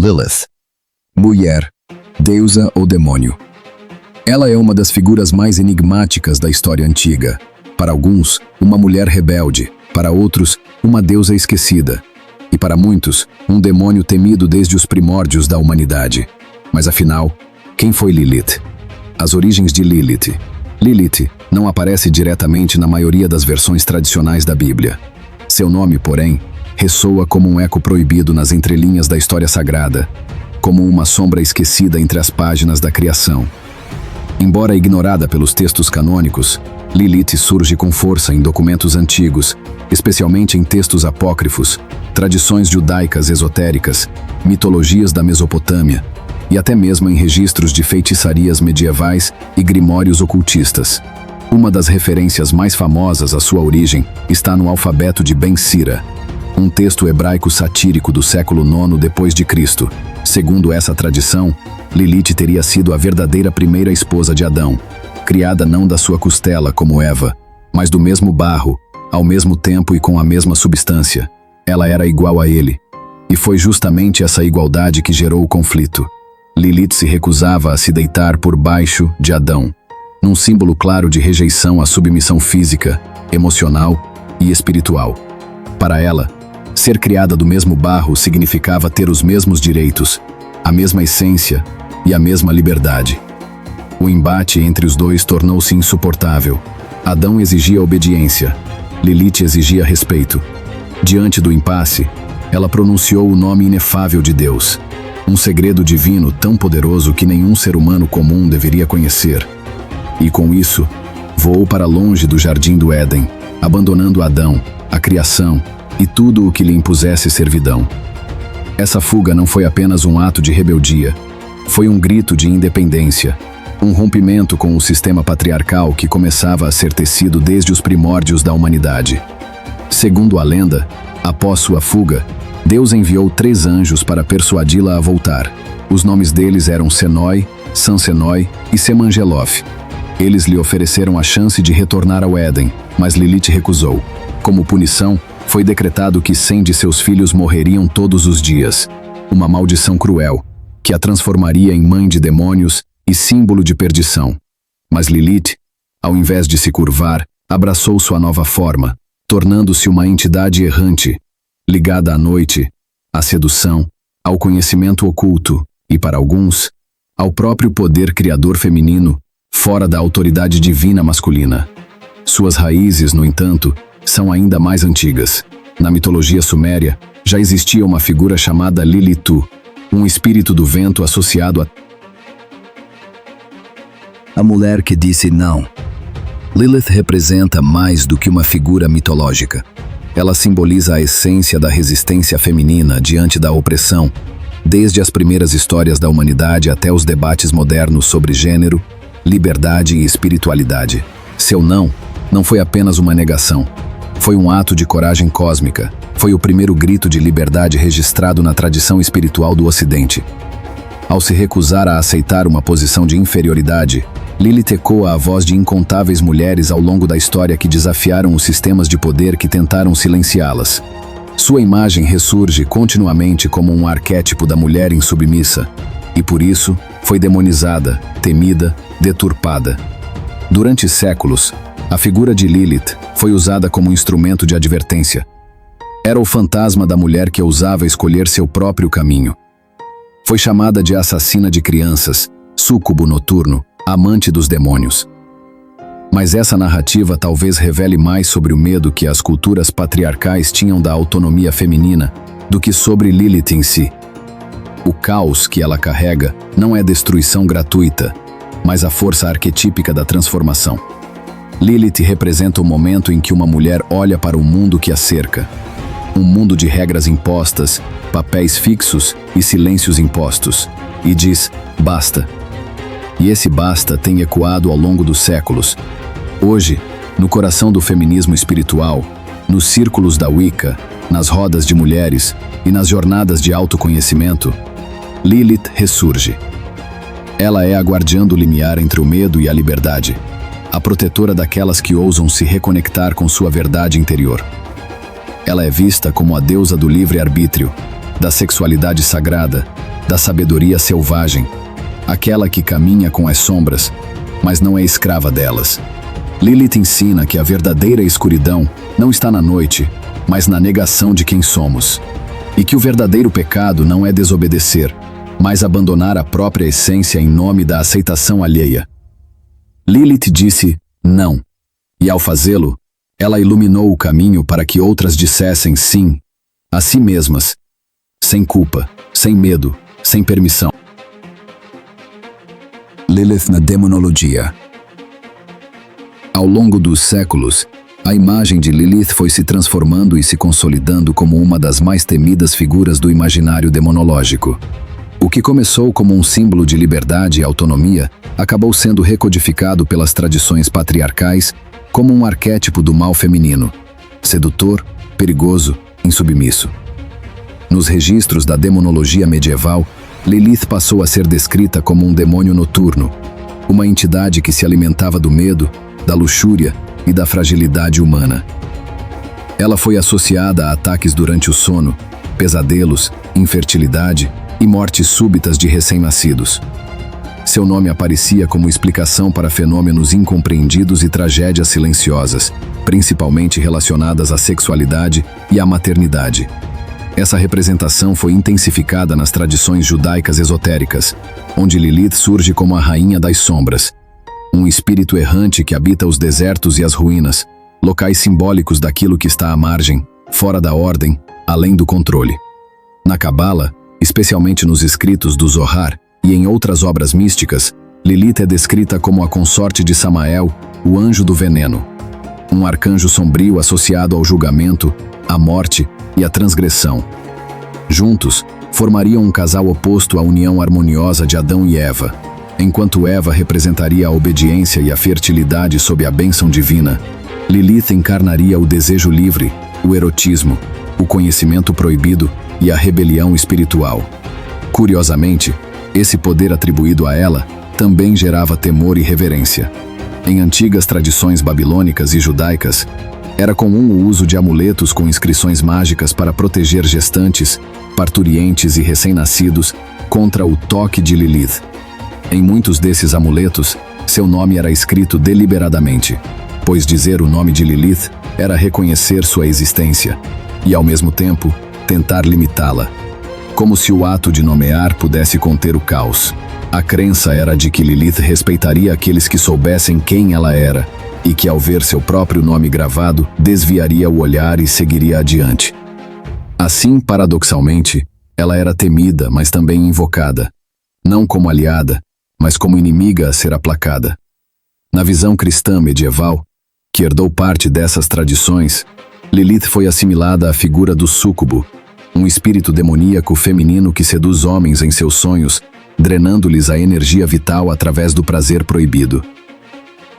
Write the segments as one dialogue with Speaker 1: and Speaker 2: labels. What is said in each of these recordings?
Speaker 1: Lilith. Mulher, deusa ou demônio. Ela é uma das figuras mais enigmáticas da história antiga. Para alguns, uma mulher rebelde, para outros, uma deusa esquecida, e para muitos, um demônio temido desde os primórdios da humanidade. Mas afinal, quem foi Lilith? As origens de Lilith. Lilith não aparece diretamente na maioria das versões tradicionais da Bíblia. Seu nome, porém, ressoa como um eco proibido nas entrelinhas da história sagrada, como uma sombra esquecida entre as páginas da criação. Embora ignorada pelos textos canônicos, Lilith surge com força em documentos antigos, especialmente em textos apócrifos, tradições judaicas esotéricas, mitologias da Mesopotâmia e até mesmo em registros de feitiçarias medievais e grimórios ocultistas. Uma das referências mais famosas à sua origem está no alfabeto de Ben Sira, um texto hebraico satírico do século IX d.C. Segundo essa tradição, Lilith teria sido a verdadeira primeira esposa de Adão, criada não da sua costela como Eva, mas do mesmo barro, ao mesmo tempo e com a mesma substância. Ela era igual a ele. E foi justamente essa igualdade que gerou o conflito. Lilith se recusava a se deitar por baixo de Adão, num símbolo claro de rejeição à submissão física, emocional e espiritual. Para ela, ser criada do mesmo barro significava ter os mesmos direitos, a mesma essência e a mesma liberdade. O embate entre os dois tornou-se insuportável. Adão exigia obediência, Lilith exigia respeito. Diante do impasse, ela pronunciou o nome inefável de Deus, um segredo divino tão poderoso que nenhum ser humano comum deveria conhecer. E com isso, voou para longe do jardim do Éden, abandonando Adão, a criação e tudo o que lhe impusesse servidão. Essa fuga não foi apenas um ato de rebeldia, foi um grito de independência, um rompimento com o sistema patriarcal que começava a ser tecido desde os primórdios da humanidade. Segundo a lenda, após sua fuga, Deus enviou 3 anjos para persuadi-la a voltar. Os nomes deles eram Senói, Sansenói e Semangelof. Eles lhe ofereceram a chance de retornar ao Éden, mas Lilith recusou. Como punição, foi decretado que 100 de seus filhos morreriam todos os dias. Uma maldição cruel, que a transformaria em mãe de demônios e símbolo de perdição. Mas Lilith, ao invés de se curvar, abraçou sua nova forma, tornando-se uma entidade errante, ligada à noite, à sedução, ao conhecimento oculto e, para alguns, ao próprio poder criador feminino, fora da autoridade divina masculina. Suas raízes, no entanto, são ainda mais antigas. Na mitologia suméria, já existia uma figura chamada Lilitu, um espírito do vento associado a mulher que disse não. Lilith representa mais do que uma figura mitológica. Ela simboliza a essência da resistência feminina diante da opressão, desde as primeiras histórias da humanidade até os debates modernos sobre gênero, liberdade e espiritualidade. Seu não foi apenas uma negação. Foi um ato de coragem cósmica. Foi o primeiro grito de liberdade registrado na tradição espiritual do Ocidente. Ao se recusar a aceitar uma posição de inferioridade, Lilith ecoa a voz de incontáveis mulheres ao longo da história que desafiaram os sistemas de poder que tentaram silenciá-las. Sua imagem ressurge continuamente como um arquétipo da mulher insubmissa, e por isso foi demonizada, temida, deturpada. Durante séculos, a figura de Lilith foi usada como instrumento de advertência. Era o fantasma da mulher que ousava escolher seu próprio caminho. Foi chamada de assassina de crianças, súcubo noturno, amante dos demônios. Mas essa narrativa talvez revele mais sobre o medo que as culturas patriarcais tinham da autonomia feminina do que sobre Lilith em si. O caos que ela carrega não é destruição gratuita, mas a força arquetípica da transformação. Lilith representa o momento em que uma mulher olha para o mundo que a cerca. Um mundo de regras impostas, papéis fixos e silêncios impostos. E diz, basta. E esse basta tem ecoado ao longo dos séculos. Hoje, no coração do feminismo espiritual, nos círculos da Wicca, nas rodas de mulheres e nas jornadas de autoconhecimento, Lilith ressurge. Ela é a guardiã do limiar entre o medo e a liberdade, a protetora daquelas que ousam se reconectar com sua verdade interior. Ela é vista como a deusa do livre-arbítrio, da sexualidade sagrada da sabedoria selvagem, aquela que caminha com as sombras, mas não é escrava delas. Lilith ensina que a verdadeira escuridão não está na noite, mas na negação de quem somos. E que o verdadeiro pecado não é desobedecer, mas abandonar a própria essência em nome da aceitação alheia. Lilith disse não, e ao fazê-lo, ela iluminou o caminho para que outras dissessem sim a si mesmas, sem culpa, sem medo, sem permissão. Lilith na demonologia. Ao longo dos séculos, a imagem de Lilith foi se transformando e se consolidando como uma das mais temidas figuras do imaginário demonológico. O que começou como um símbolo de liberdade e autonomia acabou sendo recodificado pelas tradições patriarcais como um arquétipo do mal feminino, sedutor, perigoso, insubmisso. Nos registros da demonologia medieval, Lilith passou a ser descrita como um demônio noturno, uma entidade que se alimentava do medo, da luxúria e da fragilidade humana. Ela foi associada a ataques durante o sono, pesadelos, infertilidade e mortes súbitas de recém-nascidos. Seu nome aparecia como explicação para fenômenos incompreendidos e tragédias silenciosas, principalmente relacionadas à sexualidade e à maternidade. Essa representação foi intensificada nas tradições judaicas esotéricas, onde Lilith surge como a rainha das sombras, um espírito errante que habita os desertos e as ruínas, locais simbólicos daquilo que está à margem, fora da ordem, além do controle. Na Cabala, especialmente nos escritos do Zohar e em outras obras místicas, Lilith é descrita como a consorte de Samael, o anjo do veneno, um arcanjo sombrio associado ao julgamento, à morte e à transgressão. Juntos, formariam um casal oposto à união harmoniosa de Adão e Eva. Enquanto Eva representaria a obediência e a fertilidade sob a bênção divina, Lilith encarnaria o desejo livre, o erotismo, o conhecimento proibido e a rebelião espiritual. Curiosamente, esse poder atribuído a ela também gerava temor e reverência. Em antigas tradições babilônicas e judaicas, era comum o uso de amuletos com inscrições mágicas para proteger gestantes, parturientes e recém-nascidos contra o toque de Lilith. Em muitos desses amuletos, seu nome era escrito deliberadamente, pois dizer o nome de Lilith era reconhecer sua existência e, ao mesmo tempo, tentar limitá-la. Como se o ato de nomear pudesse conter o caos. A crença era de que Lilith respeitaria aqueles que soubessem quem ela era e que, ao ver seu próprio nome gravado, desviaria o olhar e seguiria adiante. Assim, paradoxalmente, ela era temida, mas também invocada, não como aliada, mas como inimiga a ser aplacada. Na visão cristã medieval, que herdou parte dessas tradições, Lilith foi assimilada à figura do súcubo, um espírito demoníaco feminino que seduz homens em seus sonhos, drenando-lhes a energia vital através do prazer proibido.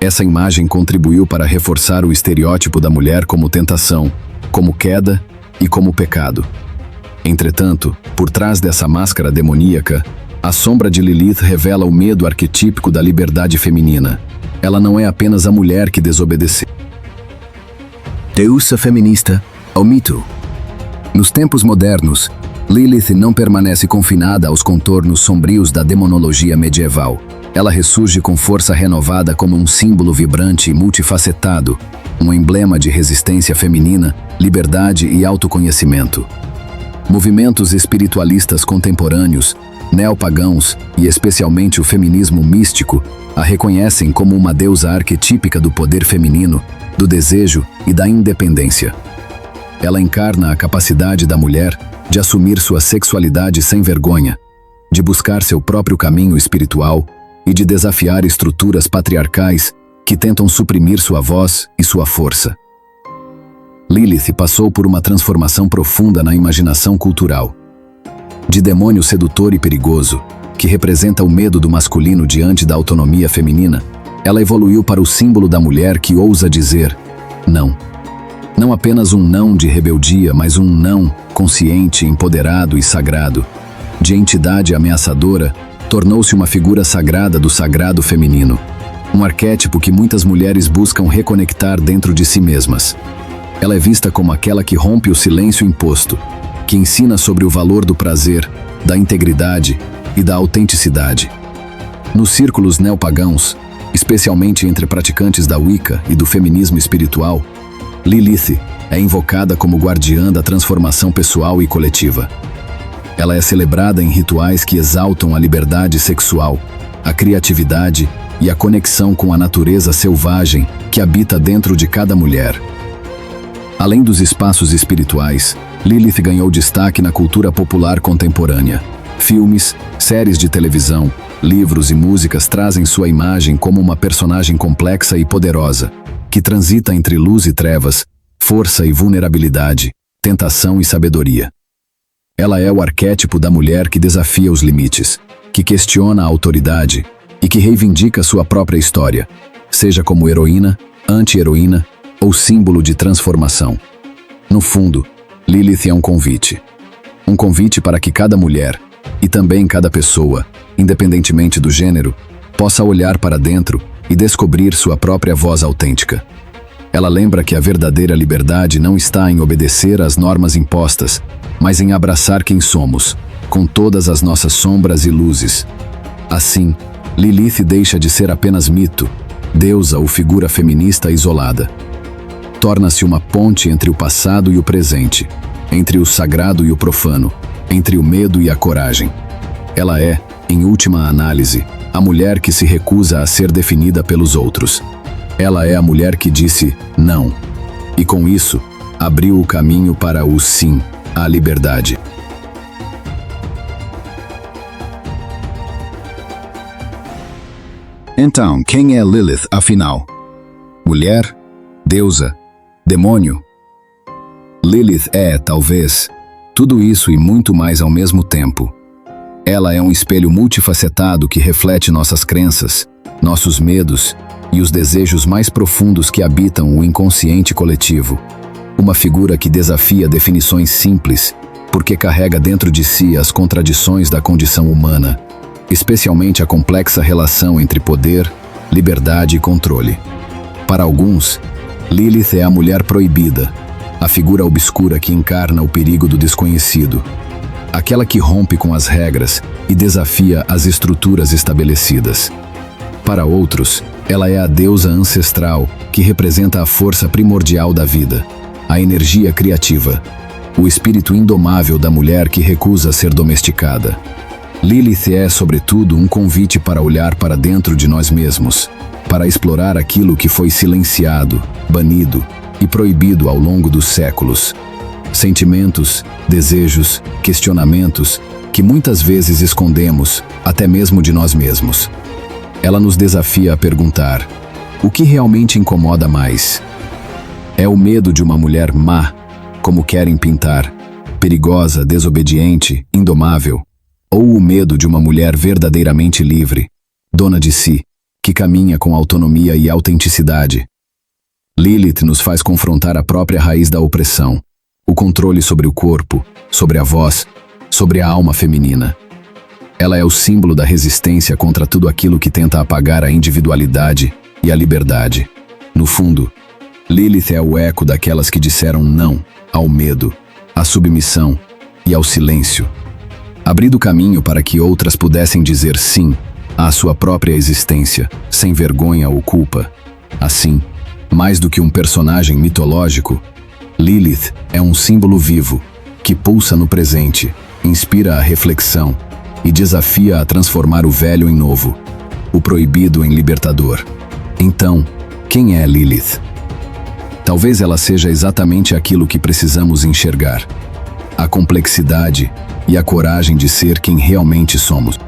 Speaker 1: Essa imagem contribuiu para reforçar o estereótipo da mulher como tentação, como queda e como pecado. Entretanto, por trás dessa máscara demoníaca, a sombra de Lilith revela o medo arquetípico da liberdade feminina. Ela não é apenas a mulher que desobedeceu. Deusa feminista, ao mito. Nos tempos modernos, Lilith não permanece confinada aos contornos sombrios da demonologia medieval. Ela ressurge com força renovada como um símbolo vibrante e multifacetado, um emblema de resistência feminina, liberdade e autoconhecimento. Movimentos espiritualistas contemporâneos, neopagãos e especialmente o feminismo místico a reconhecem como uma deusa arquetípica do poder feminino, do desejo e da independência. Ela encarna a capacidade da mulher de assumir sua sexualidade sem vergonha, de buscar seu próprio caminho espiritual e de desafiar estruturas patriarcais que tentam suprimir sua voz e sua força. Lilith passou por uma transformação profunda na imaginação cultural. De demônio sedutor e perigoso, que representa o medo do masculino diante da autonomia feminina, ela evoluiu para o símbolo da mulher que ousa dizer não. Não apenas um não de rebeldia, mas um não consciente, empoderado e sagrado. De entidade ameaçadora, tornou-se uma figura sagrada do sagrado feminino. Um arquétipo que muitas mulheres buscam reconectar dentro de si mesmas. Ela é vista como aquela que rompe o silêncio imposto, que ensina sobre o valor do prazer da integridade e da autenticidade. Nos círculos neopagãos, especialmente entre praticantes da Wicca e do feminismo espiritual, Lilith é invocada como guardiã da transformação pessoal e coletiva. Ela é celebrada em rituais que exaltam a liberdade sexual, a criatividade e a conexão com a natureza selvagem que habita dentro de cada mulher. Além dos espaços espirituais, Lilith ganhou destaque na cultura popular contemporânea. Filmes, séries de televisão, livros e músicas trazem sua imagem como uma personagem complexa e poderosa, que transita entre luz e trevas, força e vulnerabilidade, tentação e sabedoria. Ela é o arquétipo da mulher que desafia os limites, que questiona a autoridade e que reivindica sua própria história, seja como heroína, anti-heroína ou símbolo de transformação. No fundo, Lilith é um convite. Um convite para que cada mulher, e também cada pessoa, independentemente do gênero, possa olhar para dentro e descobrir sua própria voz autêntica. Ela lembra que a verdadeira liberdade não está em obedecer às normas impostas, mas em abraçar quem somos, com todas as nossas sombras e luzes. Assim, Lilith deixa de ser apenas mito, deusa ou figura feminista isolada. Torna-se uma ponte entre o passado e o presente, entre o sagrado e o profano, entre o medo e a coragem. Ela é, em última análise, a mulher que se recusa a ser definida pelos outros. Ela é a mulher que disse não, e com isso, abriu o caminho para o sim, à liberdade. Então, quem é Lilith, afinal? Mulher? Deusa? Demônio? Lilith é, talvez, tudo isso e muito mais ao mesmo tempo. Ela é um espelho multifacetado que reflete nossas crenças, nossos medos e os desejos mais profundos que habitam o inconsciente coletivo. Uma figura que desafia definições simples, porque carrega dentro de si as contradições da condição humana, especialmente a complexa relação entre poder, liberdade e controle. Para alguns, Lilith é a mulher proibida, a figura obscura que encarna o perigo do desconhecido, aquela que rompe com as regras e desafia as estruturas estabelecidas. Para outros, ela é a deusa ancestral que representa a força primordial da vida, a energia criativa, o espírito indomável da mulher que recusa ser domesticada. Lilith é, sobretudo, um convite para olhar para dentro de nós mesmos, para explorar aquilo que foi silenciado, banido e proibido ao longo dos séculos. Sentimentos, desejos, questionamentos que muitas vezes escondemos, até mesmo de nós mesmos. Ela nos desafia a perguntar: o que realmente incomoda mais? É o medo de uma mulher má, como querem pintar, perigosa, desobediente, indomável? Ou o medo de uma mulher verdadeiramente livre, dona de si, que caminha com autonomia e autenticidade? Lilith nos faz confrontar a própria raiz da opressão, o controle sobre o corpo, sobre a voz, sobre a alma feminina. Ela é o símbolo da resistência contra tudo aquilo que tenta apagar a individualidade e a liberdade. No fundo, Lilith é o eco daquelas que disseram não ao medo, à submissão e ao silêncio, abrindo caminho para que outras pudessem dizer sim à sua própria existência, sem vergonha ou culpa. Assim, mais do que um personagem mitológico, Lilith é um símbolo vivo, que pulsa no presente, inspira a reflexão e desafia a transformar o velho em novo, o proibido em libertador. Então, quem é Lilith? Talvez ela seja exatamente aquilo que precisamos enxergar: a complexidade e a coragem de ser quem realmente somos.